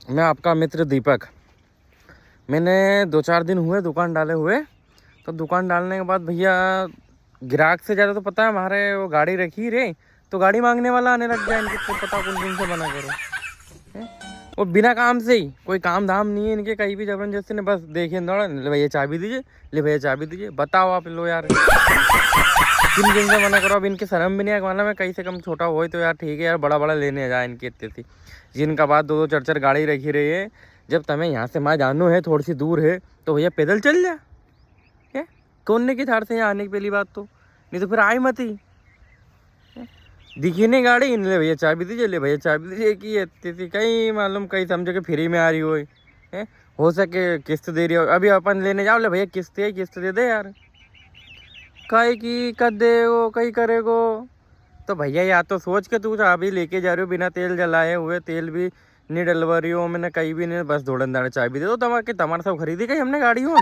मैं आपका मित्र दीपक। मैंने 2-4 दिन हुए दुकान डाले हुए। तो दुकान डालने के बाद भैया ग्राहक से ज़्यादा तो पता है हमारे वो गाड़ी रखी रे, तो गाड़ी मांगने वाला आने लग गया। इनके तो पता कौन कौन से मना करो हैं? वो बिना काम से ही, कोई काम धाम नहीं है इनके कहीं भी, जबरदस्ती ने बस देखिए दौड़ा, ले भैया चाबी दीजिए, ले भैया चाबी दीजिए। बताओ आप लो यार, किन किन से मना करो। अब इनके शर्म भी नहीं है, माना मैं कहीं से कम छोटा हो तो यार ठीक है यार, बड़ा बड़ा लेने जाए इनकी इतनी थी, जिनका बाद 2-2 4-4 गाड़ी रखी रही है। जब तुम्हें यहाँ से मैं जानू है थोड़ी सी दूर है तो भैया पैदल चल जा है, कौन ने की थार से यहाँ आने की पहली बात तो, नहीं तो फिर आई मत ही दिखी नहीं गाड़ी, ले भैया चाबी दीजिए, ले भैया चाबी दीजिए कि इतनी कहीं मालूम कहीं समझो कि फ्री में आ रही हो सके किस्त दे रही हो। अभी अपन लेने जाओ, ले भैया किस्त है, किस्त दे दे यार, कहीं की कर दे वो कहीं करेगो। तो भैया या तो सोच के तू चाबी लेके जा रही हो बिना तेल जलाए हुए, तेल भी नहीं डलवा रही हो, मैंने कहीं भी नहीं, बस दौड़न दाड़े चाबी दे दो। तुम्हारे सब खरीदी गई हमने गाड़ी हो।